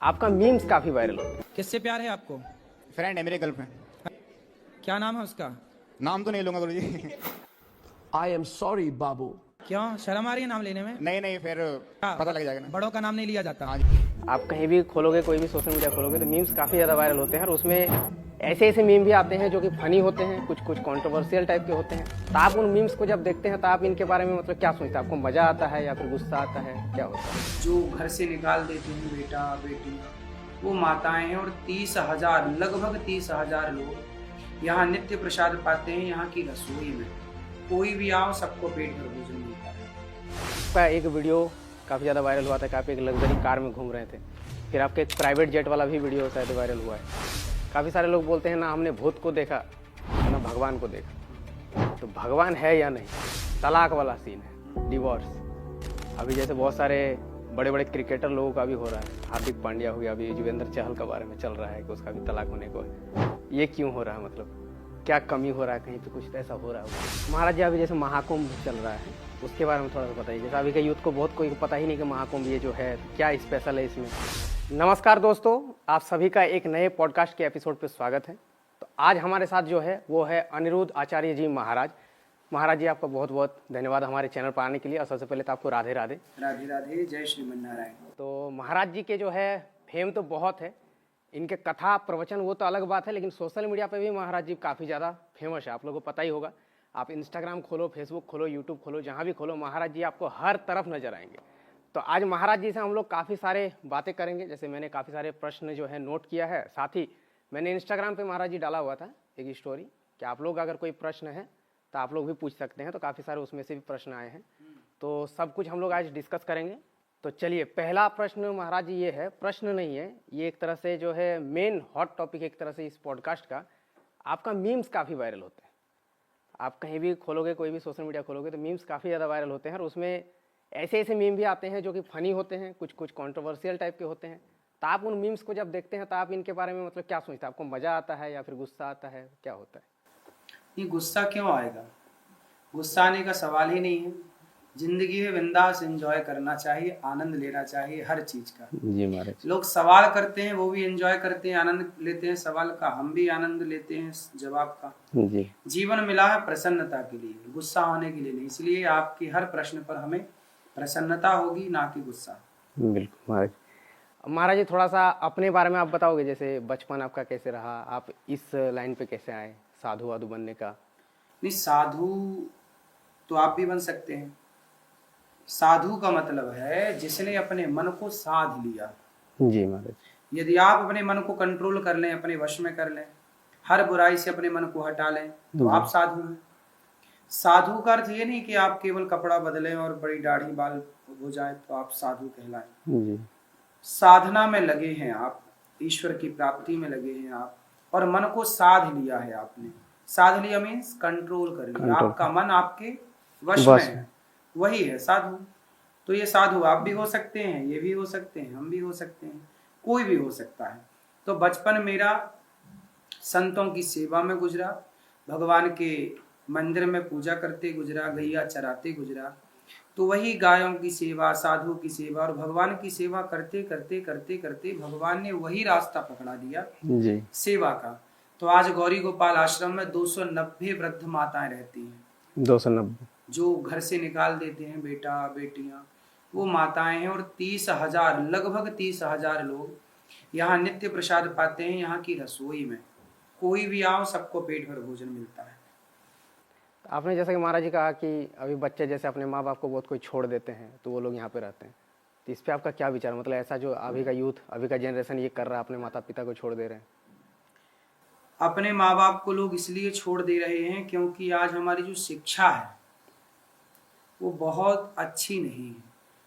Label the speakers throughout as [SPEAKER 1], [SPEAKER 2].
[SPEAKER 1] आपका मीम्स काफी वायरल होते हैं।
[SPEAKER 2] किससे प्यार है आपको?
[SPEAKER 3] फ्रेंड है, मेरे गर्लफ्रेंड।
[SPEAKER 2] क्या नाम है उसका?
[SPEAKER 3] नाम तो नहीं लूंगा गुरुजी।
[SPEAKER 4] I am sorry, Babu.
[SPEAKER 2] क्यों शर्म आ रही है नाम लेने में?
[SPEAKER 3] नहीं नहीं, फिर पता लग जाएगा ना।
[SPEAKER 2] बड़ों का नाम नहीं लिया जाता।
[SPEAKER 3] हाँ जी।
[SPEAKER 1] आप कहीं भी खोलोगे, कोई भी सोशल मीडिया खोलोगे तो मीम्स काफी ज्यादा वायरल होते हैं और उसमें ऐसे ऐसे मीम भी आते हैं जो कि फनी होते हैं, कुछ कुछ कंट्रोवर्शियल टाइप के होते हैं। तो आप उन मीम्स को जब देखते हैं तो आप इनके बारे में मतलब क्या सोचते हैं? आपको मजा आता है या फिर गुस्सा आता है, क्या होता है?
[SPEAKER 5] जो घर से निकाल देते हैं बेटा बेटी, वो माताएं हैं। और 30,000 लगभग 30,000 लोग यहाँ नित्य प्रसाद पाते हैं। यहाँ की रसोई में कोई भी आओ, सबको पेट भर भोजन मिलता है।
[SPEAKER 1] आपका एक वीडियो काफ़ी ज़्यादा वायरल हुआ था कि आप एक लग्जरी कार में घूम रहे थे, फिर आपके एक प्राइवेट जेट वाला भी वीडियो शायद वायरल हुआ है। काफ़ी सारे लोग बोलते हैं ना हमने भूत को देखा ना भगवान को देखा। तो भगवान है या नहीं? तलाक वाला सीन है, डिवोर्स। अभी जैसे बहुत सारे बड़े बड़े क्रिकेटर लोगों का भी हो रहा है। हार्दिक पांड्या हो गया, अभी युजवेंद्र चहल के बारे में चल रहा है कि उसका भी तलाक होने को है। ये क्यों हो रहा है? मतलब क्या कमी हो रहा है? कहीं पे कुछ ऐसा हो रहा है? महाराज जी, अभी जैसे महाकुंभ चल रहा है, उसके बारे में थोड़ा सा बताइए। जैसे अभी के यूथ को बहुत कोई पता ही नहीं कि महाकुंभ ये जो है क्या स्पेशल है इसमें। नमस्कार दोस्तों, आप सभी का एक नए पॉडकास्ट के एपिसोड पे स्वागत है। तो आज हमारे साथ जो है वो है अनिरुद्ध आचार्य जी महाराज। महाराज जी, आपका बहुत बहुत धन्यवाद हमारे चैनल पर आने के लिए। और सबसे पहले तो आपको राधे राधे।
[SPEAKER 5] राधे राधे, जय श्रीमन्नारायण।
[SPEAKER 1] तो महाराज जी के जो है फेम तो बहुत है, इनके कथा प्रवचन वो तो अलग बात है, लेकिन सोशल मीडिया पे भी महाराज जी काफ़ी ज़्यादा फेमस है। आप लोगों को पता ही होगा, आप इंस्टाग्राम खोलो, फेसबुक खोलो, यूट्यूब खोलो, जहाँ भी खोलो महाराज जी आपको हर तरफ नजर आएंगे। तो आज महाराज जी से हम लोग काफ़ी सारे बातें करेंगे। जैसे मैंने काफ़ी सारे प्रश्न जो है नोट किया है, साथ ही मैंने इंस्टाग्राम पे महाराज जी डाला हुआ था एक स्टोरी कि आप लोग अगर कोई प्रश्न है तो आप लोग भी पूछ सकते हैं। तो काफ़ी सारे उसमें से भी प्रश्न आए हैं, तो सब कुछ हम लोग आज डिस्कस करेंगे। तो चलिए, पहला प्रश्न महाराज जी ये है, प्रश्न नहीं है ये, एक तरह से जो है मेन हॉट टॉपिक एक तरह से इस पॉडकास्ट का। आपका मीम्स काफ़ी वायरल होते हैं। आप कहीं भी खोलोगे, कोई भी सोशल मीडिया खोलोगे तो मीम्स काफ़ी ज़्यादा वायरल होते हैं और उसमें ऐसे ऐसे मीम भी आते हैं जो कि फ़नी होते हैं, कुछ कुछ कंट्रोवर्शियल टाइप के होते हैं। तो आप उन मीम्स को जब देखते हैं तो आप इनके बारे में मतलब क्या सोचते हैं? आपको मज़ा आता है या फिर गुस्सा आता है, क्या होता है?
[SPEAKER 5] ये गुस्सा क्यों आएगा? गुस्सा आने का सवाल ही नहीं है। जिंदगी में बिंदास एंजॉय करना चाहिए, आनंद लेना चाहिए हर चीज का।
[SPEAKER 1] जी महाराज।
[SPEAKER 5] लोग सवाल करते हैं, वो भी एंजॉय करते हैं, आनंद लेते हैं सवाल का, हम भी आनंद लेते हैं जवाब का।
[SPEAKER 1] जी।
[SPEAKER 5] जीवन मिला है प्रसन्नता के लिए, गुस्सा होने के लिए नहीं। इसलिए आपके हर प्रश्न पर हमें प्रसन्नता होगी, ना कि गुस्सा।
[SPEAKER 1] बिल्कुल महाराज। महाराज जी, थोड़ा सा अपने बारे में आप बताओगे, जैसे बचपन आपका कैसे रहा, आप इस लाइन पे कैसे आए साधु वाधु बनने का?
[SPEAKER 5] नहीं, साधु तो आप भी बन सकते हैं। साधु का मतलब है जिसने अपने मन को साध लिया।
[SPEAKER 1] जी महाराज।
[SPEAKER 5] यदि आप अपने मन को कंट्रोल कर लें, अपने वश में कर लें, हर बुराई से अपने मन को हटा लें, तो आप साधु हैं। साधु का अर्थ ये नहीं कि आप केवल कपड़ा बदलें और बड़ी दाढ़ी बाल हो जाए तो आप साधु कहलाएं।
[SPEAKER 1] जी।
[SPEAKER 5] साधना में लगे हैं आप, ईश्वर की प्राप्ति में लगे हैं आप, और मन को साध लिया है आपने। साध लिया मीन्स कंट्रोल कर लिया, आपका मन आपके वश में है, वही है साधु। तो ये साधु आप भी हो सकते हैं, ये भी हो सकते हैं, हम भी हो सकते हैं, कोई भी हो सकता है। तो बचपन मेरा संतों की सेवा में गुजरा, भगवान के मंदिर में पूजा करते गुजरा, गैया चराते गुजरा। तो वही गायों की सेवा, साधु की सेवा और भगवान की सेवा करते करते करते करते भगवान ने वही रास्ता पकड़ा दिया
[SPEAKER 1] जी।
[SPEAKER 5] सेवा का। तो आज गौरी गोपाल आश्रम में 290 वृद्ध माताएं रहती हैं।
[SPEAKER 1] 290
[SPEAKER 5] जो घर से निकाल देते हैं बेटा बेटियां, वो माताएं हैं। और 30,000 लगभग 30,000 लोग यहाँ नित्य प्रसाद पाते हैं। यहाँ की रसोई में कोई भी आओ, सबको पेट भर भोजन मिलता है।
[SPEAKER 1] आपने जैसा कि महाराज जी कहा कि अभी बच्चे जैसे अपने माँ बाप को बहुत कोई छोड़ देते हैं तो वो लोग यहाँ पे रहते हैं, तो इस पे आपका क्या विचार? मतलब ऐसा जो अभी का यूथ, अभी का जनरेशन ये कर रहा है, अपने माता पिता को छोड़ दे रहे हैं।
[SPEAKER 5] अपने माँ बाप को लोग इसलिए छोड़ दे रहे हैं क्योंकि आज हमारी जो शिक्षा है वो बहुत अच्छी नहीं है।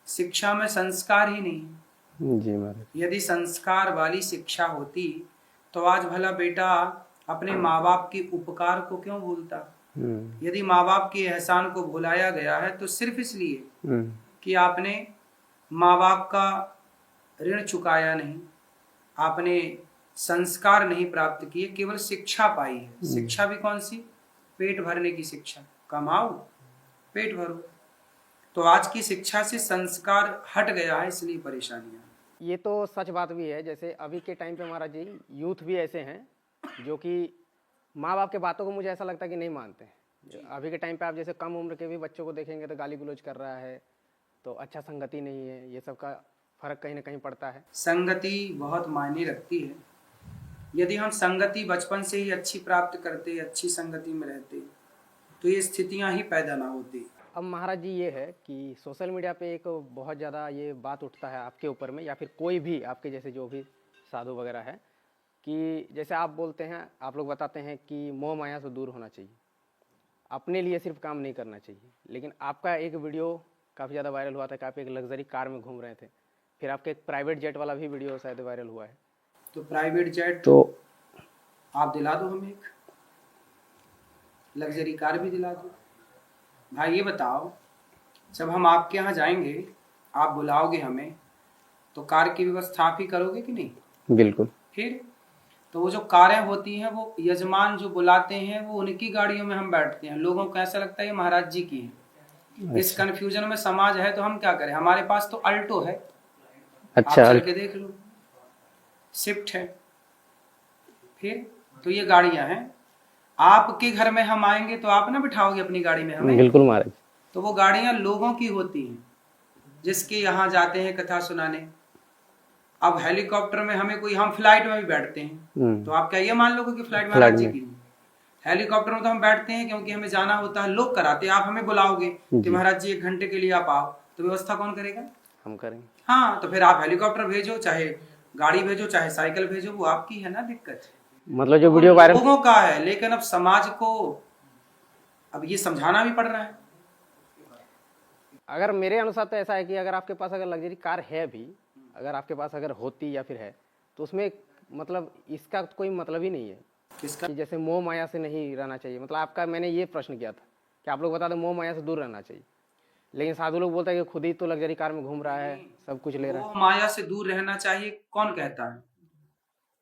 [SPEAKER 5] शिक्षा में संस्कार ही नहीं है।
[SPEAKER 1] जी महाराज।
[SPEAKER 5] यदि संस्कार वाली शिक्षा होती तो आज भला बेटा अपने माँ बाप के उपकार को क्यों भूलता। यदि माँ बाप के एहसान को भुलाया गया है तो सिर्फ इसलिए कि आपने माँ बाप का ऋण चुकाया नहीं, आपने संस्कार नहीं प्राप्त किए, केवल शिक्षा पाई है। शिक्षा भी कौन सी? पेट भरने की शिक्षा। कमाओ, पेट भरो। तो आज की शिक्षा से संस्कार हट गया है, इसलिए परेशानियां।
[SPEAKER 1] ये तो सच बात भी है। जैसे अभी के टाइम पे महाराज जी यूथ भी ऐसे हैं जो कि माँ बाप के बातों को मुझे ऐसा लगता है कि नहीं मानते हैं। अभी के टाइम पे आप जैसे कम उम्र के भी बच्चों को देखेंगे तो गाली गलौज कर रहा है, तो अच्छा संगति नहीं है, ये सब का फर्क कहीं ना कहीं पड़ता है।
[SPEAKER 5] संगति बहुत मायने रखती है। यदि हम संगति बचपन से ही अच्छी प्राप्त करते, अच्छी संगति में रहते, तो ये स्थितियां ही पैदा ना होती।
[SPEAKER 1] अब महाराज जी ये है कि सोशल मीडिया पे एक बहुत ज़्यादा ये बात उठता है आपके ऊपर में, या फिर कोई भी आपके जैसे जो भी साधु वगैरह है, कि जैसे आप बोलते हैं, आप लोग बताते हैं कि मोह माया से दूर होना चाहिए, अपने लिए सिर्फ काम नहीं करना चाहिए। लेकिन आपका एक वीडियो काफ़ी ज़्यादा वायरल हुआ था कि आप एक लग्जरी कार में घूम रहे थे, फिर आपके एक प्राइवेट जेट वाला भी वीडियो शायद वायरल हुआ है।
[SPEAKER 5] तो प्राइवेट जेट
[SPEAKER 1] तो
[SPEAKER 5] आप दिला दो, हमें एक लग्जरी कार भी दिला दो। भाई ये बताओ, जब हम आपके यहाँ जाएंगे, आप बुलाओगे हमें, तो कार की व्यवस्था आप ही करोगे कि नहीं?
[SPEAKER 1] बिल्कुल।
[SPEAKER 5] फिर तो वो जो कारें होती हैं, वो यजमान जो बुलाते हैं, वो उनकी गाड़ियों में हम बैठते हैं। लोगों को ऐसा लगता है ये महाराज जी की है। इस कंफ्यूजन में समाज है, तो हम क्या करें? हमारे पास तो अल्टो है, आप चल के देख लो, स्विफ्ट है। फिर तो ये गाड़ियां हैं। आपके घर में हम आएंगे तो आप ना बिठाओगे अपनी गाड़ी में हमें?
[SPEAKER 1] बिल्कुल महाराज।
[SPEAKER 5] तो वो गाड़ियां लोगों की होती हैं, जिसके यहाँ जाते हैं कथा सुनाने। अब हेलीकॉप्टर में हमें कोई, हम फ्लाइट में भी बैठते हैं, तो आप क्या ये मान लोगे कि फ्लाइट में महाराज जी की? हेलीकॉप्टर में तो हम बैठते हैं क्योंकि हमें जाना होता है, लोग कराते हैं। आप हमें बुलाओगे कि महाराज जी 1 घंटे के लिए आप आओ, तो व्यवस्था कौन करेगा?
[SPEAKER 1] हम करेंगे।
[SPEAKER 5] हाँ, तो फिर आप हेलीकॉप्टर भेजो, चाहे गाड़ी भेजो, चाहे साइकिल भेजो, वो आपकी है ना दिक्कत।
[SPEAKER 1] मतलब जो वीडियो वायरल
[SPEAKER 5] लोगों का है, लेकिन अब समाज को अब ये समझाना भी पड़ रहा है।
[SPEAKER 1] अगर मेरे अनुसार तो ऐसा है कि अगर आपके पास अगर लग्जरी कार है भी, अगर आपके पास अगर होती या फिर है, तो उसमें मतलब इसका कोई मतलब ही नहीं है
[SPEAKER 5] किसका?
[SPEAKER 1] कि जैसे मोह माया से नहीं रहना चाहिए। मतलब आपका मैंने ये प्रश्न किया था कि आप लोग बता दो मोह माया से दूर रहना चाहिए, लेकिन साधु लोग बोलते हैं कि खुद ही तो लग्जरी कार में घूम रहा है, सब कुछ ले रहा है।
[SPEAKER 5] मोह माया से दूर रहना चाहिए कौन कहता है?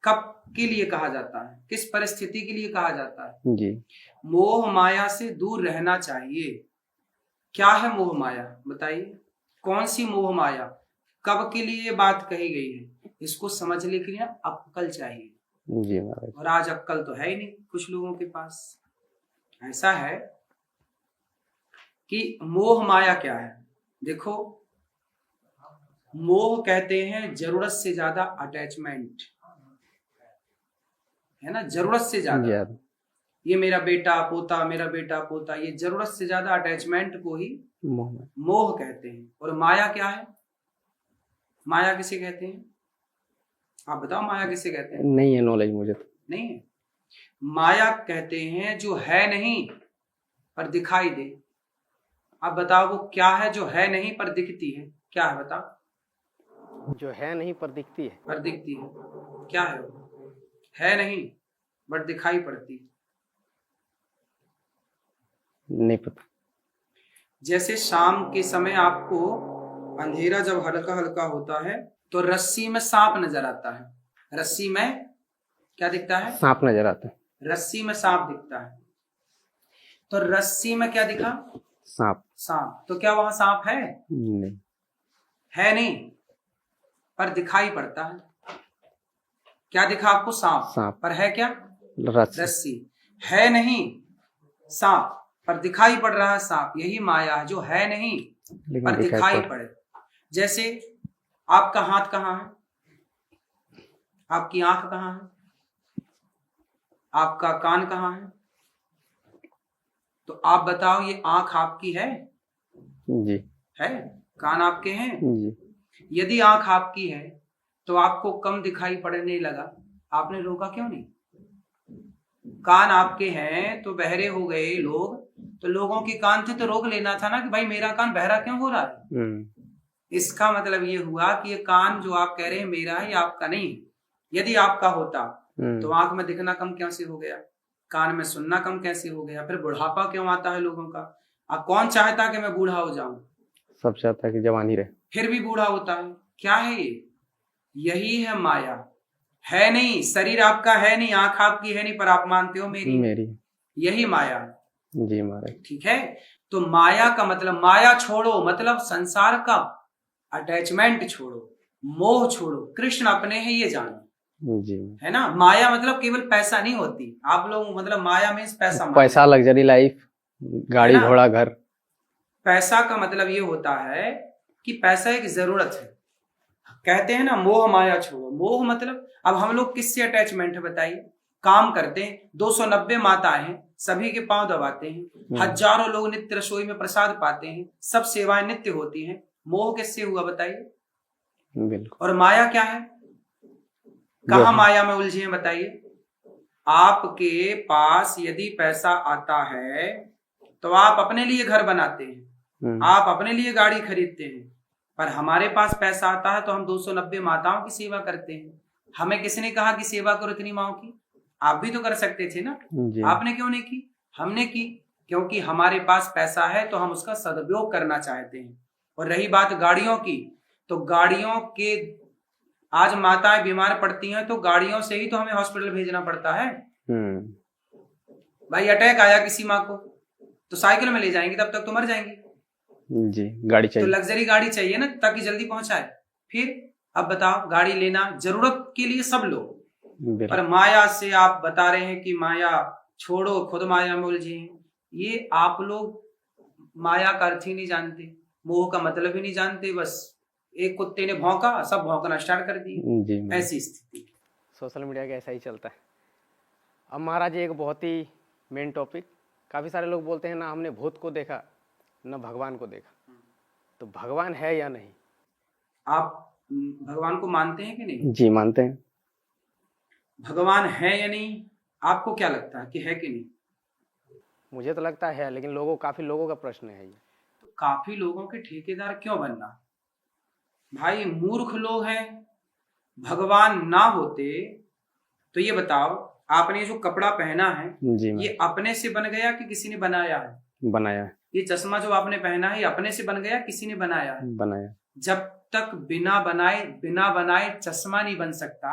[SPEAKER 5] कब के लिए कहा जाता है? किस परिस्थिति के लिए कहा जाता है?
[SPEAKER 1] जी।
[SPEAKER 5] मोह माया से दूर रहना चाहिए। क्या है मोह माया? बताइए, कौन सी मोह माया, कब के लिए ये बात कही गई है? इसको समझने के लिए अक्कल चाहिए।
[SPEAKER 1] जी महाराज।
[SPEAKER 5] और आज अक्कल तो है ही नहीं कुछ लोगों के पास। ऐसा है कि मोह माया क्या है? देखो, मोह कहते हैं जरूरत से ज्यादा अटैचमेंट, है ना? जरूरत से ज्यादा, ये मेरा बेटा पोता, मेरा बेटा पोता, ये जरूरत से ज्यादा अटैचमेंट को ही मोह कहते हैं। और माया क्या है? माया किसे कहते हैं? आप बताओ, माया किसे कहते हैं?
[SPEAKER 1] नहीं है नॉलेज मुझे तो।
[SPEAKER 5] नहीं है। माया कहते हैं जो है नहीं पर दिखाई दे। आप बताओ वो क्या है जो है नहीं पर दिखती है? क्या है बताओ?
[SPEAKER 1] जो है नहीं पर दिखती है।
[SPEAKER 5] पर दिखती है, क्या है वो? है नहीं बट दिखाई पड़ती।
[SPEAKER 1] नहीं पता।
[SPEAKER 5] जैसे शाम के समय आपको अंधेरा जब हल्का हल्का होता है, तो रस्सी में सांप नजर आता है। रस्सी में क्या दिखता है?
[SPEAKER 1] सांप नजर आता है।
[SPEAKER 5] रस्सी में सांप दिखता है। तो रस्सी में क्या दिखा?
[SPEAKER 1] सांप।
[SPEAKER 5] सांप। तो क्या वहां सांप है?
[SPEAKER 1] नहीं
[SPEAKER 5] है नहीं, पर दिखाई पड़ता है। क्या दिखा आपको? सांप।
[SPEAKER 1] सांप।
[SPEAKER 5] पर है क्या?
[SPEAKER 1] रस्सी।
[SPEAKER 5] है नहीं सांप, पर दिखाई पड़ रहा है सांप। यही माया है, जो है नहीं पर दिखाई पड़े। जैसे आपका हाथ कहाँ है? आपकी आंख कहाँ है? आपका कान कहाँ है? तो आप बताओ, ये आंख आपकी है?
[SPEAKER 1] जी
[SPEAKER 5] है। कान आपके हैं?
[SPEAKER 1] जी।
[SPEAKER 5] यदि आंख आपकी है तो आपको कम दिखाई पड़ने लगा, आपने रोका क्यों नहीं? कान आपके हैं तो बहरे हो गए लोग, तो लोगों के कान थे तो रोक लेना था ना कि भाई मेरा कान बहरा क्यों हो रहा है? इसका मतलब ये हुआ कि ये कान जो आप कह रहे हैं मेरा है, ये आपका नहीं। यदि आपका होता तो आंख में दिखना कम कैसे हो गया? कान में सुनना कम कैसे हो गया? फिर बुढ़ापा क्यों आता है लोगों का? अब कौन चाहता कि मैं बूढ़ा हो जाऊं?
[SPEAKER 1] सब चाहता है कि जवानी रहे, फिर
[SPEAKER 5] भी बूढ़ा होता है। क्या है ये? यही है माया। है नहीं, शरीर आपका है नहीं, आंख आपकी है नहीं, पर आप मानते हो मेरी। यही माया है।
[SPEAKER 1] जी महाराज।
[SPEAKER 5] ठीक है। तो माया का मतलब, माया छोड़ो मतलब संसार का अटैचमेंट छोड़ो। मोह छोड़ो, कृष्ण अपने हैं ये जानो,
[SPEAKER 1] जी।
[SPEAKER 5] है ना। माया मतलब केवल पैसा नहीं होती, आप लोग मतलब माया में पैसा मान
[SPEAKER 1] पैसा, लग्जरी लाइफ, गाड़ी
[SPEAKER 5] है ना?
[SPEAKER 1] घोड़ा घर।
[SPEAKER 5] पैसा का मतलब ये होता है कि पैसा एक जरूरत है। कहते हैं ना मोह माया छोड़ो, मोह मतलब अब हम लोग किससे अटैचमेंट है बताइए। काम करते हैं, 290 माताएं हैं, सभी के पांव दबाते हैं, हजारों लोग नित्य रसोई में प्रसाद पाते हैं, सब सेवाएं नित्य होती हैं। मोह किससे हुआ बताइए।
[SPEAKER 1] बिल्कुल।
[SPEAKER 5] और माया क्या है, कहाँ माया में उलझे हैं बताइए। आपके पास यदि पैसा आता है तो आप अपने लिए घर बनाते हैं, आप अपने लिए गाड़ी खरीदते हैं, पर हमारे पास पैसा आता है तो हम 290 माताओं की सेवा करते हैं। हमें किसने कहा कि सेवा करो इतनी माओ की? आप भी तो कर सकते थे ना, आपने क्यों नहीं की? हमने की, क्योंकि हमारे पास पैसा है तो हम उसका सदुपयोग करना चाहते हैं। और रही बात गाड़ियों की, तो गाड़ियों के आज माताएं बीमार पड़ती हैं तो गाड़ियों से ही तो हमें हॉस्पिटल भेजना पड़ता है। भाई अटैक आया किसी माँ को तो साइकिल में ले जाएंगे, तब तक तो मर जाएंगी
[SPEAKER 1] जी। गाड़ी चाहिए,
[SPEAKER 5] तो लग्जरी गाड़ी चाहिए ना ताकि जल्दी पहुंचाए। फिर अब बताओ, गाड़ी लेना जरूरत के लिए सब लोग, पर माया से आप बता रहे हैं कि माया छोड़ो, खुद माया में उलझे हैं। ये आप लोग माया का अर्थ ही नहीं जानते, मोह का मतलब ही नहीं जानते। बस एक कुत्ते ने भौंका, सब भौंकना स्टार्ट कर दिए, ऐसी स्थिति।
[SPEAKER 1] सोशल मीडिया का ऐसा ही चलता है। अब महाराज एक बहुत ही मेन टॉपिक, काफ़ी सारे लोग बोलते हैं ना हमने भूत को देखा ना भगवान को देखा, तो भगवान है या नहीं?
[SPEAKER 5] आप भगवान को मानते हैं कि नहीं?
[SPEAKER 1] जी मानते हैं।
[SPEAKER 5] भगवान है या नहीं, आपको क्या लगता है कि है कि नहीं?
[SPEAKER 1] मुझे तो लगता है, लेकिन काफी लोगों का प्रश्न है ये।
[SPEAKER 5] तो काफी लोगों के ठेकेदार क्यों बनना? भाई मूर्ख लोग हैं। भगवान ना होते तो ये बताओ, आपने जो कपड़ा पहना है ये अपने से बन गया कि किसी ने बनाया है?
[SPEAKER 1] बनाया है।
[SPEAKER 5] ये चश्मा जो आपने पहना है ये अपने से बन गया, किसी ने बनाया है?
[SPEAKER 1] बनाया।
[SPEAKER 5] जब तक बिना बनाए चश्मा नहीं बन सकता,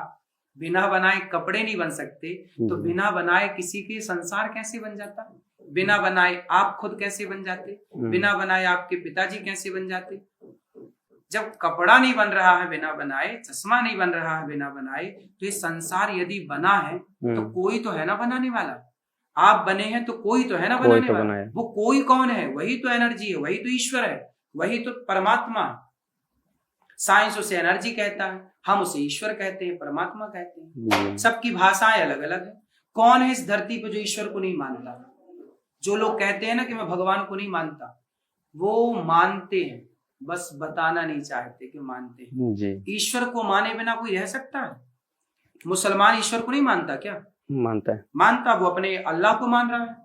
[SPEAKER 5] बिना बनाए कपड़े नहीं बन सकते, तो बिना बनाए किसी के संसार कैसे बन जाता? बिना बनाए आप खुद कैसे बन जाते? बिना बनाए आपके पिताजी कैसे बन जाते? जब कपड़ा नहीं बन रहा है बिना बनाए, चश्मा नहीं बन रहा है बिना बनाए, तो ये संसार यदि बना है तो कोई तो है ना बनाने वाला। आप बने हैं तो कोई तो है ना बनाने वाला। वो कोई कौन है? वही तो एनर्जी है, वही तो ईश्वर है, वही तो परमात्मा है। साइंस उसे एनर्जी कहता है, हम उसे ईश्वर कहते हैं, परमात्मा कहते हैं। सबकी भाषाएं अलग अलग है। कौन है इस धरती पे जो ईश्वर को नहीं मानता? जो लोग कहते हैं ना कि मैं भगवान को नहीं मानता, वो मानते हैं, बस बताना नहीं चाहते कि मानते हैं। ईश्वर को माने बिना कोई रह सकता है? मुसलमान ईश्वर को नहीं मानता क्या?
[SPEAKER 1] मानता है।
[SPEAKER 5] मानता, वो अपने अल्लाह को मान रहा है।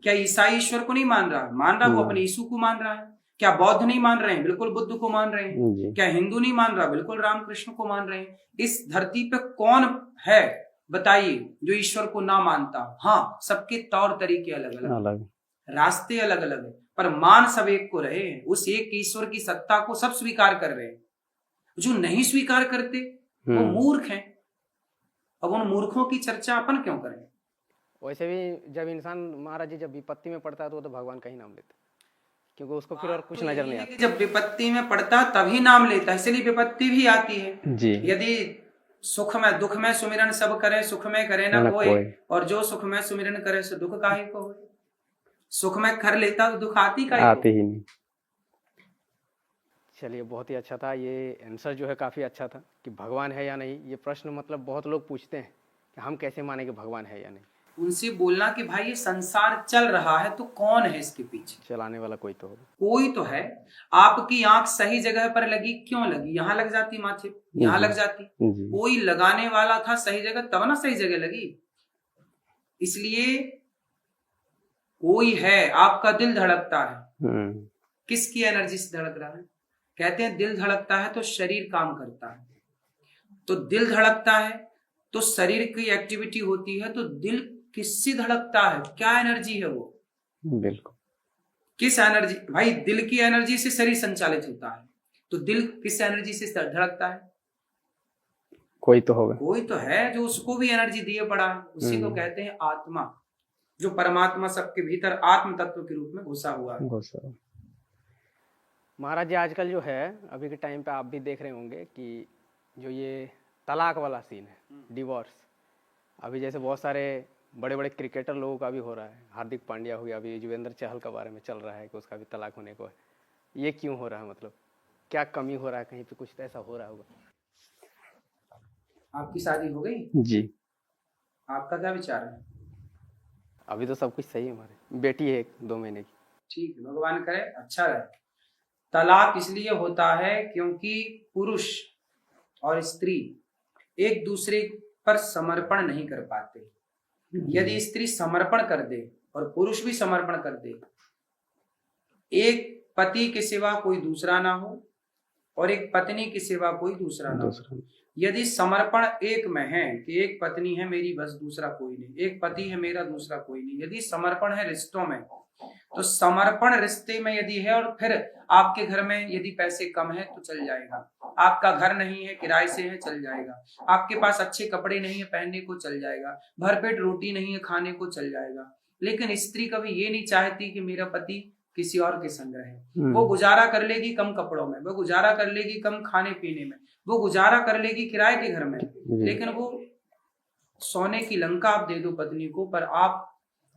[SPEAKER 5] क्या ईसाई ईश्वर को नहीं मान रहा? मान रहा, वो अपने यीशु को मान रहा है। क्या बौद्ध नहीं मान रहे हैं? बिल्कुल बुद्ध को मान रहे हैं। क्या हिंदू नहीं मान रहा? बिल्कुल रामकृष्ण को मान रहे हैं। इस धरती पे कौन है बताइए जो ईश्वर को ना मानता? हाँ, सबके तौर तरीके अलग अलग, रास्ते अलग अलग है, पर मान सब एक को रहे हैं। उस एक ईश्वर की सत्ता को सब स्वीकार कर रहे हैं। जो नहीं स्वीकार करते वो मूर्ख हैं। अब उन मूर्खों की चर्चा अपन क्यों करें?
[SPEAKER 1] वैसे भी जब इंसान महाराज जी जब विपत्ति में पड़ता है तो वो तो भगवान का ही नाम लेता है, क्योंकि उसको फिर और कुछ नजर नहीं आता।
[SPEAKER 5] जब विपत्ति में पड़ता तभी नाम लेता है, इसलिए विपत्ति भी आती है जी। यदि सुख में दुख में सुमिरन सब करे, सुख में करे ना कोई, और जो सुख में सुमिरन करे सो दुख काहे को होए। सुख में कर लेता तो दुख आती ही नहीं। चलिए, बहुत ही अच्छा था ये आंसर, जो है काफी अच्छा था कि भगवान है या नहीं। ये प्रश्न मतलब बहुत लोग पूछते हैं कि हम कैसे माने कि भगवान है या नहीं। उनसे बोलना कि भाई ये संसार चल रहा है तो कौन है इसके पीछे? चलाने वाला कोई तो होगा, कोई तो है। आपकी आंख सही जगह पर लगी, क्यों लगी? यहाँ लग जाती माथे, यहाँ लग जाती। कोई लगाने वाला था सही जगह, तब ना सही जगह लगी। इसलिए कोई है। आपका दिल धड़कता है, किसकी एनर्जी से धड़क रहा है? कहते हैं दिल धड़कता है तो शरीर काम करता है। तो दिल धड़कता है तो शरीर की एक्टिविटी होती है। तो दिल किससे धड़कता है? क्या एनर्जी है वो? बिल्कुल, किस एनर्जी? भाई दिल की एनर्जी से शरीर संचालित होता है, तो दिल किस एनर्जी से धड़कता है? कोई तो होगा, कोई तो है जो उसको भी एनर्जी दिए पड़ा है। उसी को कहते हैं आत्मा, जो परमात्मा सबके भीतर आत्म तत्व के रूप में घुसा हुआ है। महाराज जी आजकल जो है, अभी के टाइम पे आप भी देख रहे होंगे कि
[SPEAKER 1] जो ये तलाक वाला सीन है, डिवोर्स, अभी जैसे बहुत सारे बड़े बड़े क्रिकेटर लोगों का भी हो रहा है, हार्दिक पांड्या हो गया, अभी युजवेंद्र चहल के बारे में चल रहा है कि उसका भी तलाक होने को है। ये क्यों हो रहा है, मतलब क्या कमी हो रहा है, कहीं पे कुछ तो ऐसा हो रहा होगा?
[SPEAKER 5] आपकी शादी हो गई?
[SPEAKER 1] जी,
[SPEAKER 5] आपका क्या विचार है?
[SPEAKER 1] अभी तो सब कुछ सही है, हमारे बेटी है 2 महीने की।
[SPEAKER 5] ठीक है, भगवान करे अच्छा रहे। तलाक इसलिए होता है क्योंकि पुरुष और स्त्री एक दूसरे पर समर्पण नहीं कर पाते। यदि स्त्री समर्पण कर दे और पुरुष भी समर्पण कर दे, एक पति के सिवा कोई दूसरा ना हो और एक पत्नी के सिवा कोई दूसरा ना हो। यदि समर्पण एक में है कि एक पत्नी है मेरी बस, दूसरा कोई नहीं, एक पति है मेरा दूसरा कोई नहीं, यदि समर्पण है रिश्तों में, तो समर्पण रिश्ते में यदि है और फिर आपके घर में यदि पैसे कम है तो चल जाएगा, आपका घर नहीं है किराए से है चल जाएगा, आपके पास अच्छे कपड़े नहीं है पहनने को चल जाएगा, भरपेट रोटी नहीं है खाने को चल जाएगा। लेकिन स्त्री कभी ये नहीं चाहती कि मेरा पति किसी और के संग रहे। वो गुजारा कर लेगी कम कपड़ों में, वो गुजारा कर लेगी कम खाने पीने में, वो गुजारा कर लेगी किराए के घर में, लेकिन वो सोने की लंका आप दे दो पत्नी को, पर आप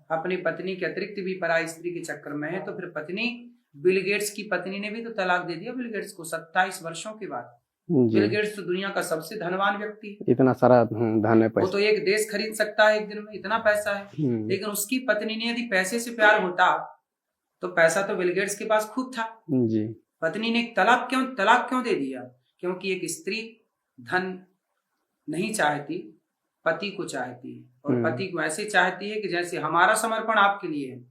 [SPEAKER 5] अपनी पत्नी के अतिरिक्त भी पराई स्त्री के चक्कर में है, तो फिर पत्नी, बिल गेट्स की पत्नी ने भी तो तलाक दे दिया बिल गेट्स को 27 वर्षों के बाद। बिल गेट्स तो दुनिया का सबसे धनवान व्यक्ति है,
[SPEAKER 1] इतना सारा धन है,
[SPEAKER 5] वो तो एक देश खरीद सकता है एक दिन में, इतना पैसा है। लेकिन उसकी पत्नी ने यदि पैसे से प्यार होता तो पैसा तो बिल गेट्स के पास खूब था
[SPEAKER 1] जी।
[SPEAKER 5] पत्नी ने तलाक क्यों दे दिया? क्योंकि एक स्त्री धन नहीं चाहती, पति को चाहती है, और पति को ऐसे चाहती है कि जैसे हमारा समर्पण आपके लिए है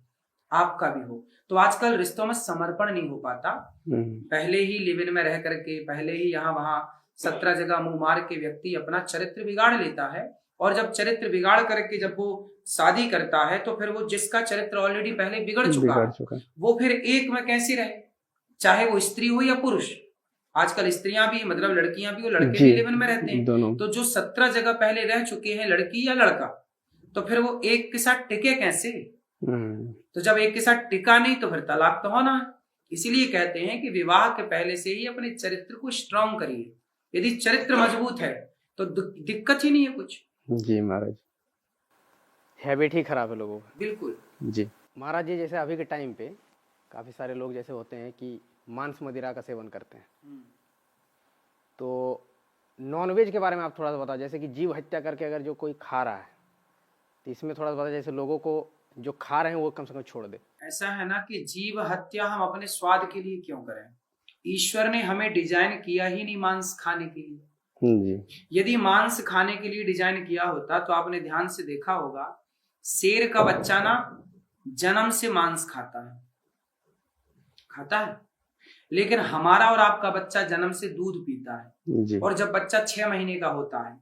[SPEAKER 5] आपका भी हो। तो आजकल रिश्तों में समर्पण नहीं हो पाता। पहले ही लिव इन में रह करके, पहले ही यहाँ वहां 17 जगह मुंह मार के व्यक्ति अपना चरित्र बिगाड़ लेता है, और जब चरित्र बिगाड़ करके जब वो शादी करता है तो फिर वो जिसका चरित्र ऑलरेडी पहले बिगड़ चुका है, वो फिर एक में कैसे रहे, चाहे वो स्त्री हो या पुरुष। आजकल स्त्रियां भी, मतलब लड़कियां भी और लड़के भी लिव इन में रहते हैं, तो जो 17 जगह पहले रह चुके हैं लड़की या लड़का, तो फिर वो एक के साथ टिके कैसे? तो जब एक के साथ टिका नहीं तो फिर तलाक तो होना है। इसीलिए कहते हैं कि विवाह के पहले से ही अपने चरित्र को स्ट्रांग करिए। यदि चरित्र मजबूत है तो दिक्कत ही नहीं है कुछ।
[SPEAKER 1] जी महाराज, हैबिट ही खराब है लोगों का।
[SPEAKER 5] बिल्कुल
[SPEAKER 1] जी महाराज जी, जैसे अभी के टाइम पे काफी सारे लोग जैसे होते हैं कि मांस मदिरा का सेवन करते हैं, तो नॉनवेज के बारे में आप थोड़ा सा बताओ। जैसे कि जीव हत्या करके अगर जो कोई खा रहा है तो इसमें थोड़ा सा बताओ, जैसे लोगों को जो खा रहे हैं वो कम से कम छोड़ दे।
[SPEAKER 5] ऐसा है ना कि जीव हत्या हम अपने स्वाद के लिए क्यों करें? ईश्वर ने हमें डिजाइन किया ही नहीं मांस खाने के लिए
[SPEAKER 1] जी।
[SPEAKER 5] यदि मांस खाने के लिए डिजाइन किया होता तो आपने ध्यान से देखा होगा, शेर का बच्चा ना जन्म से मांस खाता है, लेकिन हमारा और आपका बच्चा जन्म से दूध पीता है
[SPEAKER 1] जी।
[SPEAKER 5] और जब बच्चा 6 महीने का होता है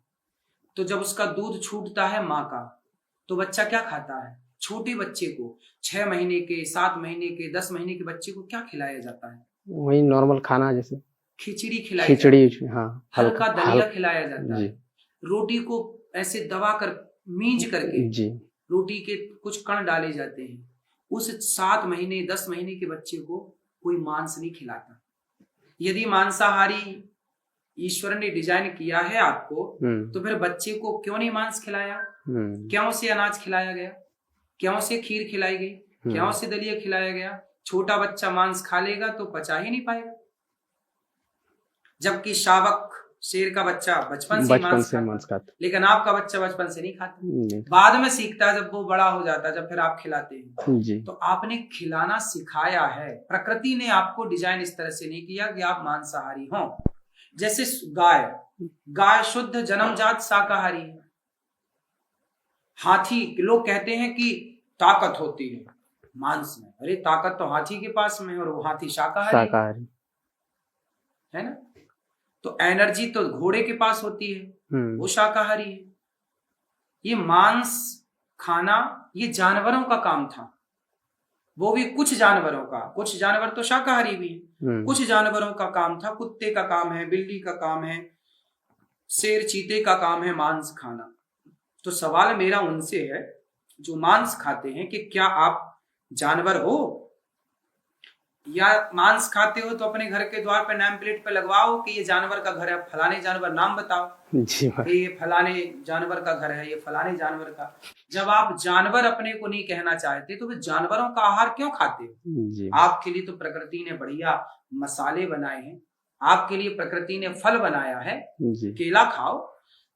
[SPEAKER 5] तो जब उसका दूध छूटता है माँ का, तो बच्चा क्या खाता है? छोटे बच्चे को 6 महीने के, 7 महीने के, 10 महीने के बच्चे को क्या खिलाया जाता है?
[SPEAKER 1] वही नॉर्मल खाना, जैसे
[SPEAKER 5] खिचड़ी खिलाई,
[SPEAKER 1] खिचड़ी, हाँ,
[SPEAKER 5] हल्का दलिया खिलाया जाता है। रोटी को ऐसे दबा कर मींच करके
[SPEAKER 1] जी,
[SPEAKER 5] रोटी के कुछ कण डाले जाते हैं। उस 7 महीने 10 महीने के बच्चे को कोई मांस नहीं खिलाता। यदि मांसाहारी ईश्वर ने डिजाइन किया है आपको, तो फिर बच्चे को क्यों नहीं मांस खिलाया? क्यों से अनाज खिलाया गया? क्यों से खीर खिलाई गई? क्यों से दलिया खिलाया गया? छोटा बच्चा मांस खा लेगा तो पचा ही नहीं पाएगा, जबकि शावक शेर का बच्चा बचपन से मांस खाता, लेकिन आपका बच्चा बचपन से नहीं खाता, बाद में सीखता है जब वो बड़ा हो जाता है, जब फिर आप खिलाते हैं जी। तो आपने खिलाना सिखाया है। प्रकृति ने आपको डिजाइन इस तरह से नहीं किया कि आप मांसाहारी हो। जैसे गाय शुद्ध जन्मजात शाकाहारी है। हाथी, लोग कहते हैं कि ताकत होती है मांस में, अरे ताकत तो हाथी के पास में है और वो हाथी शाकाहारी है ना। तो एनर्जी तो घोड़े के पास होती है, वो शाकाहारी है। ये मांस खाना ये जानवरों का काम था, वो भी कुछ जानवरों का। कुछ जानवर तो शाकाहारी भी है, कुछ जानवरों का काम था। कुत्ते का काम है, बिल्ली का काम है, शेर चीते का काम है मांस खाना। तो सवाल मेरा उनसे है जो मांस खाते हैं कि क्या आप जानवर हो? या मांस खाते हो तो अपने घर के द्वार पे नेम प्लेट पे लगवाओ कि ये जानवर का घर है, फलाने जानवर नाम बताओ
[SPEAKER 1] जी
[SPEAKER 5] कि ये फलाने जानवर का घर है, ये फलाने जानवर का। जब आप जानवर अपने को नहीं कहना चाहते तो फिर जानवरों का आहार क्यों खाते हो?
[SPEAKER 1] जी
[SPEAKER 5] आपके लिए तो प्रकृति ने बढ़िया मसाले बनाए हैं, आपके लिए प्रकृति ने फल बनाया है,
[SPEAKER 1] जी
[SPEAKER 5] केला खाओ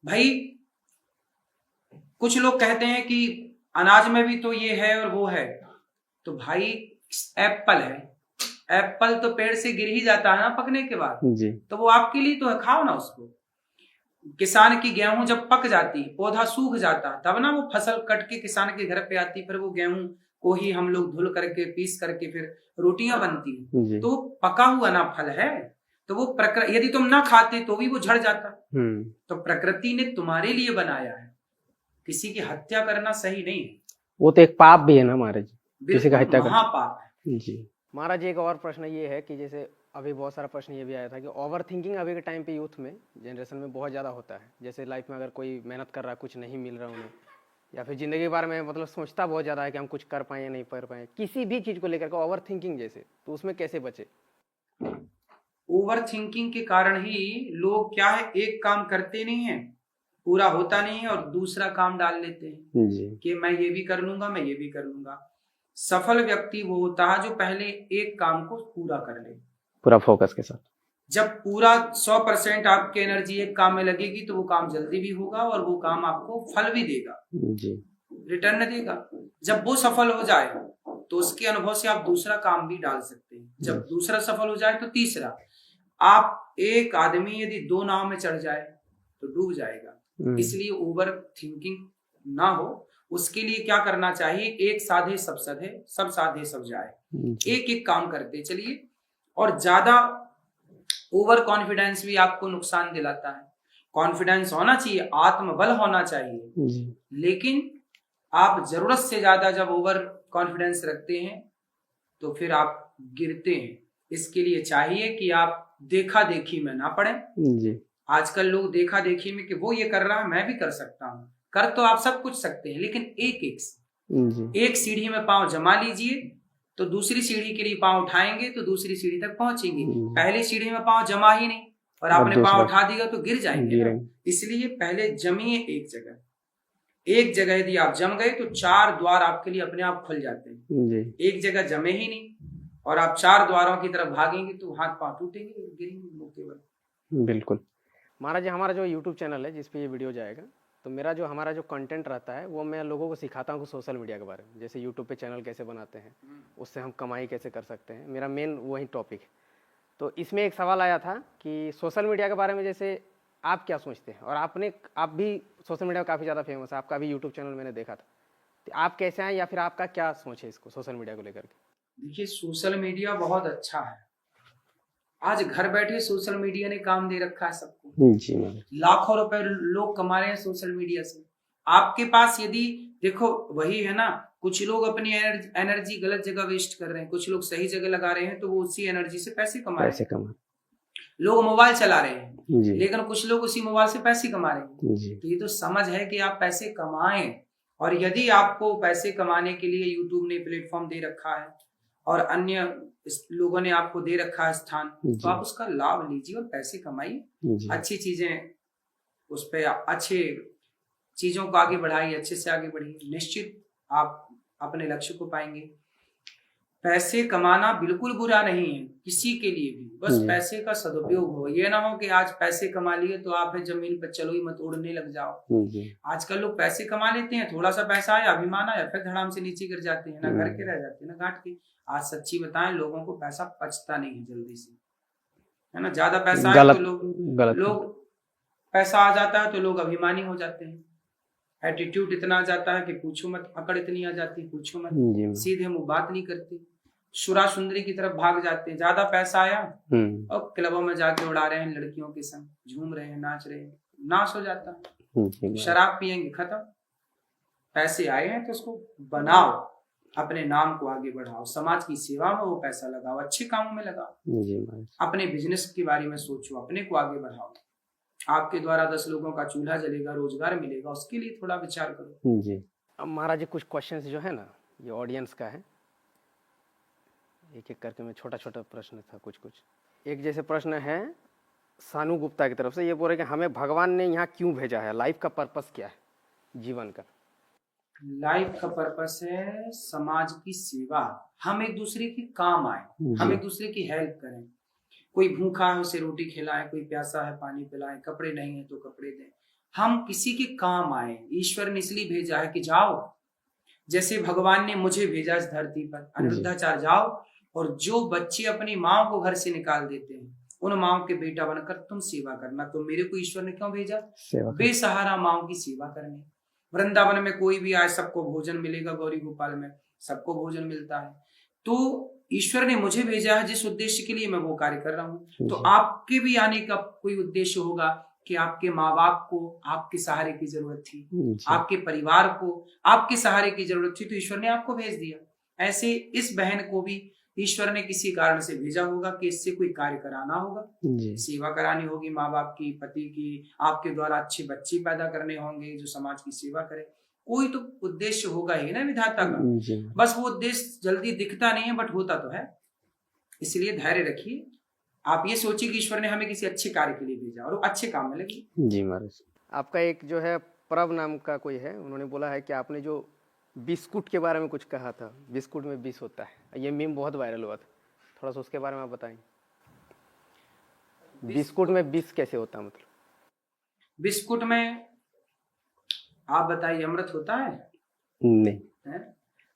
[SPEAKER 5] भाई। कुछ लोग कहते हैं कि अनाज में भी तो ये है और वो है, तो भाई एप्पल है, एप्पल तो पेड़ से गिर ही जाता है ना पकने के बाद,
[SPEAKER 1] जी
[SPEAKER 5] तो वो आपके लिए तो है, खाओ ना उसको। किसान की गेहूं जब पक जाती, पौधा सूख जाता, तब ना वो फसल कट के किसान के घर पे आती, फिर वो गेहूं को ही हम लोग धुल करके पीस करके फिर रोटियां बनती हैं।
[SPEAKER 1] जी
[SPEAKER 5] तो पका हुआ ना फल है, तो वो प्रकृति, यदि तुम ना खाते तो भी वो झड़ जाता। तो प्रकृति ने तुम्हारे लिए बनाया है, किसी की हत्या करना सही नहीं है,
[SPEAKER 1] वो तो एक पाप भी है ना महाराज, किसी का
[SPEAKER 5] बिल्कुल
[SPEAKER 1] हत्या करना।
[SPEAKER 5] महापाप है।
[SPEAKER 1] जी महाराज, एक और प्रश्न ये है कि जैसे अभी बहुत सारा प्रश्न ये भी आया था कि ओवर थिंकिंग अभी के टाइम पे यूथ में, जनरेशन में बहुत ज़्यादा होता है। जैसे लाइफ में अगर कोई मेहनत कर रहा है, कुछ नहीं मिल रहा उन्हें, या फिर ज़िंदगी के बारे में मतलब सोचता बहुत ज़्यादा है कि हम कुछ कर पाए या नहीं कर पाए, किसी भी चीज़ को लेकर के ओवर थिंकिंग जैसे, तो उसमें कैसे बचे?
[SPEAKER 5] ओवर थिंकिंग के कारण ही लोग क्या है, एक काम करते नहीं है, पूरा होता नहीं है और दूसरा काम डाल लेते हैं
[SPEAKER 1] जी
[SPEAKER 5] कि मैं ये भी कर लूंगा, मैं ये भी कर लूंगा। सफल व्यक्ति वो होता है जो पहले एक काम को पूरा कर ले,
[SPEAKER 1] पूरा फोकस के साथ।
[SPEAKER 5] जब पूरा 100% आपकी एनर्जी एक काम में लगेगी तो वो काम जल्दी भी होगा और वो काम आपको फल भी देगा,
[SPEAKER 1] जी
[SPEAKER 5] रिटर्न देगा। जब वो सफल हो जाए तो उसके अनुभव से आप दूसरा काम भी डाल सकते हैं, जब दूसरा सफल हो जाए तो तीसरा। आप एक आदमी यदि 2 नाव में चढ़ जाए तो डूब जाएगा, इसलिए ओवर थिंकिंग ना हो। उसके लिए क्या करना चाहिए, एक साधे सब सधे, सब साधे सब जाए, एक एक काम करते चलिए। और ज्यादा ओवर कॉन्फिडेंस भी आपको नुकसान दिलाता है। कॉन्फिडेंस होना चाहिए, आत्मबल होना चाहिए, लेकिन आप जरूरत से ज्यादा जब ओवर कॉन्फिडेंस रखते हैं तो फिर आप गिरते हैं। इसके लिए चाहिए कि आप देखा देखी में ना पड़े।
[SPEAKER 1] जी
[SPEAKER 5] आजकल लोग देखा देखी में कि वो ये कर रहा है मैं भी कर सकता हूँ, कर तो आप सब कुछ सकते हैं, लेकिन एक सीढ़ी में पांव जमा लीजिए तो दूसरी सीढ़ी के लिए पांव उठाएंगे तो दूसरी सीढ़ी तक पहुंचेंगे। पहली सीढ़ी में पांव जमा ही नहीं और आपने पांव उठा दिया तो गिर जाएंगे ना। इसलिए पहले जमिए एक जगह, एक जगह यदि आप जम गए तो 4 द्वार आपके लिए अपने आप खुल जाते हैं। एक जगह जमे ही नहीं और आप 4 द्वारों की तरफ भागेंगे तो हाथ पांव टूटेंगे, गिरेंगे केवल।
[SPEAKER 1] बिल्कुल महाराज, हमारा जो YouTube चैनल है जिसपे ये वीडियो जाएगा, तो मेरा जो हमारा जो कंटेंट रहता है वो मैं लोगों को सिखाता हूँ सोशल मीडिया के बारे में, जैसे YouTube पे चैनल कैसे बनाते हैं, उससे हम कमाई कैसे कर सकते हैं, मेरा मेन वही टॉपिक है। तो इसमें एक सवाल आया था कि सोशल मीडिया के बारे में जैसे आप क्या सोचते हैं, और आप भी सोशल मीडिया काफ़ी ज़्यादा फेमस है, आपका भी यूट्यूब चैनल मैंने देखा था, तो आप कैसे आए या फिर आपका क्या सोच है इसको सोशल मीडिया को लेकर के?
[SPEAKER 5] देखिए, सोशल मीडिया बहुत अच्छा है। आज घर बैठे सोशल मीडिया ने काम दे रखा है सबको।
[SPEAKER 1] जी
[SPEAKER 5] लाखों रुपए लोग कमा रहे हैं सोशल मीडिया से। आपके पास यदि देखो, वही है ना, कुछ लोग अपनी एनर्जी गलत जगह वेस्ट कर रहे हैं, कुछ लोग सही जगह लगा रहे हैं, तो वो उसी एनर्जी से पैसे कमा रहे हैं। लोग मोबाइल चला रहे हैं लेकिन कुछ लोग उसी मोबाइल से पैसे कमा रहे हैं। तो ये तो समझ है कि आप पैसे कमाएं, और यदि आपको पैसे कमाने के लिए यूट्यूब ने प्लेटफॉर्म दे रखा है और अन्य लोगों ने आपको दे रखा है स्थान, तो आप उसका लाभ लीजिए और पैसे कमाइए। अच्छी चीजें उस पर, अच्छे चीजों को आगे बढ़ाइए, अच्छे से आगे बढ़िए, निश्चित आप अपने लक्ष्य को पाएंगे। पैसे कमाना बिल्कुल बुरा नहीं है किसी के लिए भी, बस पैसे का सदुपयोग हो। ये ना हो कि आज पैसे कमा लिए तो आप जमीन पर चलो ही मत उड़ने लग जाओ। आजकल लोग पैसे कमा लेते हैं, थोड़ा सा पैसा आया, अभिमान आया, फिर धड़ाम से नीचे गिर जाते हैं, ना घर के रह जाते हैं ना घाट के। आज सच्ची बताएं, लोगों को पैसा पचता नहीं है जल्दी से, है ना। ज्यादा पैसा आए तो लोग पैसा आ जाता है तो लोग अभिमानी हो जाते हैं, एटीट्यूड इतना आ जाता है कि पूछो मत, अकड़ इतनी आ जाती है पूछो मत, सीधे मुंह बात नहीं करते, सुरा सुंदरी की तरफ भाग जाते हैं। ज्यादा पैसा आया और क्लबों में जाके उड़ा रहे हैं, लड़कियों के संग झूम रहे हैं, नाच रहे हैं, नाश हो जाता है। शराब पियेंगे, खत्म। पैसे आए हैं तो उसको बनाओ, अपने नाम को आगे बढ़ाओ, समाज की सेवा में वो पैसा लगाओ, अच्छे कामों में लगाओ, अपने बिजनेस के बारे में सोचो, अपने को आगे बढ़ाओ। आपके द्वारा 10 लोगों का चूल्हा जलेगा, रोजगार मिलेगा, उसके लिए थोड़ा विचार करो।
[SPEAKER 1] जी। अब महाराज जी कुछ क्वेश्चंस जो है ना, ये ऑडियंस का है, एक एक करके मैं छोटा छोटा प्रश्न था कुछ कुछ। एक जैसे प्रश्न है सानू गुप्ता की तरफ से, ये बोल रहे कि हमें भगवान ने यहाँ क्यों भेजा है, लाइफ का पर्पस क्या है जीवन का।
[SPEAKER 5] लाइफ का पर्पस है समाज की सेवा, हम एक दूसरे के काम आए, हम एक दूसरे की हेल्प करें। कोई भूखा है उसे रोटी खिलाएं, कोई प्यासा है पानी पिलाएं, कपड़े नहीं है तो कपड़े दें, हम किसी के काम आए। ईश्वर ने इसलिए भेजा है कि जाओ, जैसे भगवान ने मुझे भेजा इस धरती पर, अनिरुद्धाचार्य जाओ और जो बच्चे अपनी माँ को घर से निकाल देते हैं उन माओ के बेटा बनकर तुम सेवा करना। तो मेरे को ईश्वर ने क्यों भेजा? बेसहारा माओ की सेवा करने। वृंदावन में कोई भी आए सबको भोजन मिलेगा, गौरी गोपाल में सबको भोजन मिलता है। तो ईश्वर ने मुझे भेजा है जिस उद्देश्य के लिए मैं वो कार्य कर रहा हूँ। तो आपके भी आने का कोई उद्देश्य होगा कि आपके माँ बाप को आपके सहारे की जरूरत थी, आपके परिवार को आपके सहारे की जरूरत थी, तो ईश्वर ने आपको भेज दिया। ऐसे इस बहन को भी ईश्वर ने किसी कारण से भेजा होगा कि इससे कोई कार्य कराना होगा, सेवा करानी होगी माँ बाप की, पति की, आपके द्वारा अच्छे बच्चे पैदा करने होंगे जो समाज की सेवा करे। कोई तो उद्देश्य होगा ही ना विधाता का। बस वो उद्देश्य जल्दी दिखता नहीं है बट होता तो है। इसलिए धैर्य रखिए, आप ये सोचिए कि ईश्वर ने हमें किसी अच्छे कार्य के लिए भेजा और वो अच्छे काम में लगे।
[SPEAKER 1] जी महाराज। आपका एक जो है प्रभ नाम का कोई है, उन्होंने बोला है कि आपने जो बिस्कुट के बारे में कुछ कहा था, बिस्कुट में विष होता है, ये मीम बहुत वायरल हुआ था, थोड़ा सा उसके बारे में आप बताएं। बिस्कुट में विष कैसे होता है? मतलब
[SPEAKER 5] बिस्कुट में आप बताइए अमृत होता है?
[SPEAKER 1] नहीं
[SPEAKER 5] है?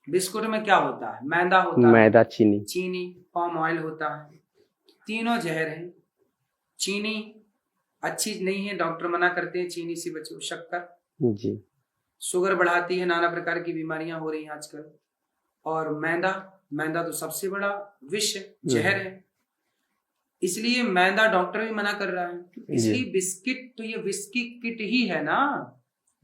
[SPEAKER 5] बिस्कुट में क्या होता है? मैदा होता है,
[SPEAKER 1] मैदा, चीनी,
[SPEAKER 5] चीनी, पाम ऑयल होता है। तीनों जहर है। चीनी अच्छी नहीं है, डॉक्टर मना करते हैं चीनी से बचो। शक्कर
[SPEAKER 1] जी
[SPEAKER 5] शुगर बढ़ाती है, नाना प्रकार की बीमारियां हो रही हैं आजकल। और मैदा, मैदा तो सबसे बड़ा विष है, जहर है। इसलिए मैदा डॉक्टर भी मना कर रहा है। इसलिए बिस्किट तो ये बिस्किट किट ही है ना,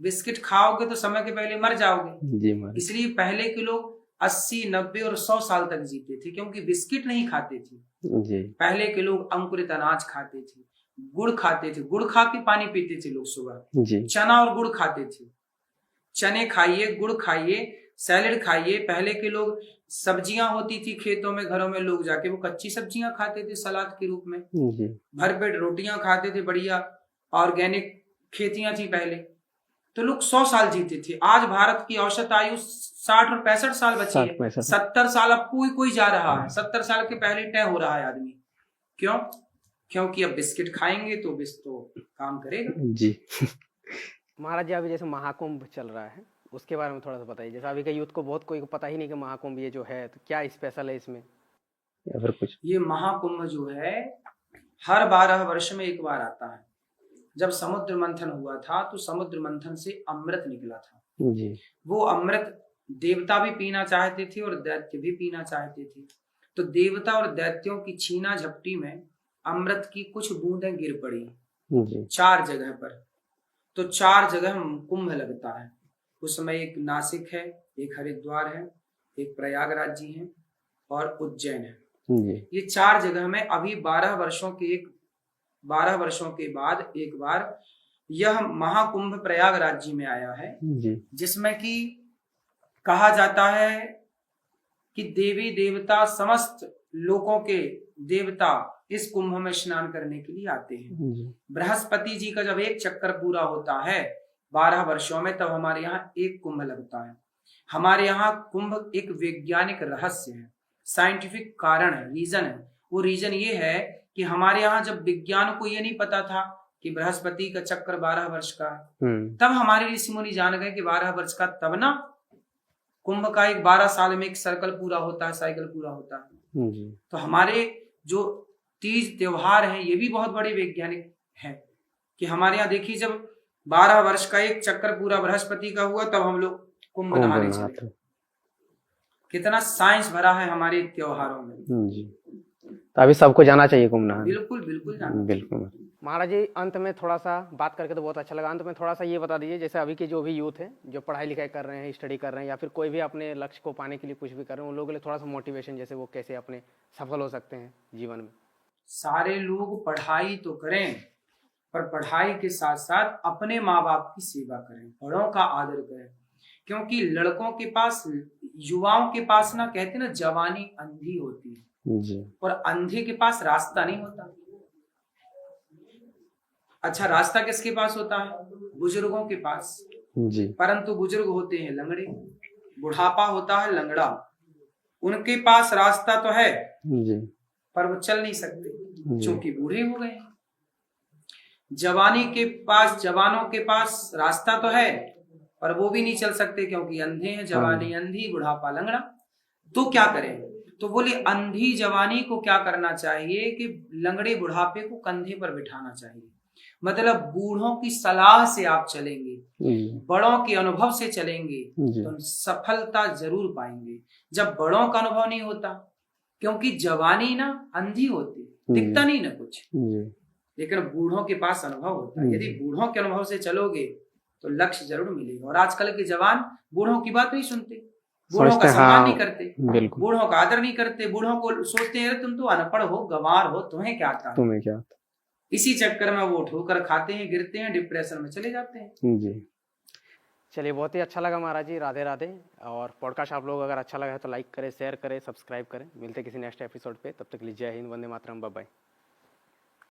[SPEAKER 5] बिस्किट खाओगे तो समय के पहले मर जाओगे। इसलिए पहले के लोग 80, 90 और 100 साल तक जीते थे क्योंकि बिस्किट नहीं खाते थे। पहले के लोग अंकुरित अनाज खाते थे, गुड़ खाते थे, गुड़ खा के पानी पीते थे लोग सुबह। चना और गुड़ खाते थे। चने खाइए, गुड़ खाइए, सैलेड खाइए। पहले के लोग सब्जियां होती थी खेतों में, घरों में लोग जाके वो कच्ची सब्जियां खाते थे सलाद के रूप में। भरपेट रोटियां खाते थे, बढ़िया ऑर्गेनिक खेतियां थी पहले। तो लोग 100 साल जीते थे। आज भारत की औसत आयु 60 और 65 साल बची है। 70 साल अब कोई जा रहा है। 70 साल के पहले तय हो रहा है आदमी। क्यों? क्योंकि अब बिस्किट खाएंगे तो बिस तो काम करेगा
[SPEAKER 1] जी। महाराज जी, अभी जैसे महाकुंभ चल रहा है उसके बारे में थोड़ा सा बताइए। जैसे अभी के यूथ को बहुत कोई को पता ही नहीं कि महाकुंभ ये जो है, तो क्या स्पेशल है इसमें या फिर कुछ? ये
[SPEAKER 5] महाकुंभ जो है हर 12 वर्ष में एक बार आता है। जब समुद्र मंथन हुआ था तो समुद्र मंथन से अमृत निकला था
[SPEAKER 1] जी।
[SPEAKER 5] वो अमृत देवता भी पीना चाहते थे और दैत्य भी पीना चाहते थे। तो देवता और दैत्यों की छीना झपटी में अमृत की कुछ बूंदें गिर पड़ी
[SPEAKER 1] जी।
[SPEAKER 5] 4 जगह पर। तो 4 जगह कुंभ लगता है। उसमें एक नासिक है, एक हरिद्वार है, एक प्रयागराज जी है और उज्जैन है जी। ये 4 जगह में अभी 12 वर्षों के बाद एक बार यह महाकुंभ प्रयागराज जी में आया है जी। जिसमें कि कहा जाता है कि देवी देवता समस्त लोकों के देवता इस कुंभ में स्नान करने के लिए आते हैं। बृहस्पति जी का जब एक चक्कर पूरा होता है 12 वर्षों में, तब हमारे यहाँ एक कुंभ लगता है। हमारे यहाँ कुंभ एक वैज्ञानिक रहस्य है, साइंटिफिक कारण है, रीजन है। वो रीजन ये है कि हमारे यहाँ जब विज्ञान को ये नहीं पता था कि बृहस्पति का चक्कर 12 वर्ष का है, तब हमारे ऋषि मुनि जान गए कि 12 वर्ष का, तब ना कुंभ का एक 12 साल में एक सर्कल पूरा होता है, साइकिल पूरा होता है। तो हमारे जो तीज त्योहार हैं ये भी बहुत बड़े वैज्ञानिक हैं कि हमारे यहाँ देखिए जब 12 वर्ष का एक चक्कर पूरा बृहस्पति का हुआ तब हम लोग कुंभ नहाने चले। कितना साइंस भरा है हमारे त्योहारों में
[SPEAKER 1] जी। तो अभी सबको जाना चाहिए कुंभ नहाने।
[SPEAKER 5] बिल्कुल बिल्कुल जाना।
[SPEAKER 1] बिल्कुल। महाराज जी, अंत में थोड़ा सा बात करके तो बहुत अच्छा लगा। अंत में थोड़ा सा ये बता दीजिए, जैसे अभी के जो भी यूथ है जो पढ़ाई लिखाई कर रहे हैं, स्टडी कर रहे हैं, या फिर कोई भी अपने लक्ष्य को पाने के लिए कुछ भी कर रहे हैं, उन लोगों के लिए थोड़ा सा मोटिवेशन, जैसे वो कैसे अपने सफल हो सकते हैं जीवन में।
[SPEAKER 5] सारे लोग पढ़ाई तो करें पर पढ़ाई के साथ साथ अपने माँ बाप की सेवा करें, बड़ों का आदर करें। क्योंकि लड़कों के पास, युवाओं के पास ना, कहते ना जवानी अंधी होती है
[SPEAKER 1] जी
[SPEAKER 5] और अंधे के पास रास्ता नहीं होता। अच्छा, रास्ता किसके पास होता है? बुजुर्गों के पास।
[SPEAKER 1] जी
[SPEAKER 5] परंतु बुजुर्ग होते हैं लंगड़े, बुढ़ापा होता है लंगड़ा। उनके पास रास्ता तो है
[SPEAKER 1] जी
[SPEAKER 5] पर वो चल नहीं सकते क्योंकि बूढ़े हो गए हैं। जवानी के पास, जवानों के पास रास्ता तो है पर वो भी नहीं चल सकते क्योंकि अंधे हैं। जवानी अंधी, बुढ़ापा लंगड़ा। तो क्या करें? तो बोले अंधी जवानी को क्या करना चाहिए कि लंगड़े बुढ़ापे को कंधे पर बिठाना चाहिए। मतलब बूढ़ों की सलाह से आप चलेंगे, बड़ों के अनुभव से चलेंगे तो सफलता जरूर पाएंगे। जब बड़ों का अनुभव नहीं होता, क्योंकि जवानी ना अंधी होती, दिखता नहीं ना कुछ, लेकिन बूढ़ों के पास अनुभव होता है। यदि बूढ़ों के अनुभव से चलोगे तो लक्ष्य जरूर मिलेगा। और आजकल के जवान बूढ़ों की बात नहीं सुनते, बूढ़ों का सम्मान नहीं करते, बूढ़ों का आदर नहीं करते। बूढ़ों को सोचते हैं तुम तो अनपढ़ हो, गंवार हो, तुम्हें क्या आता है।
[SPEAKER 1] तुम्हें क्या आता।
[SPEAKER 5] इसी चक्कर में वो ठोकर खाते हैं, गिरते हैं, डिप्रेशन में चले जाते हैं।
[SPEAKER 1] जी चलिए, बहुत ही अच्छा लगा महाराज जी। राधे राधे। और पॉडकास्ट आप लोग अगर अच्छा लगा है तो लाइक करें, शेयर करें, सब्सक्राइब करें। मिलते किसी नेक्स्ट एपिसोड पे। तब तक के लिए जय हिंद, वंदे मातरम, बाय बाय।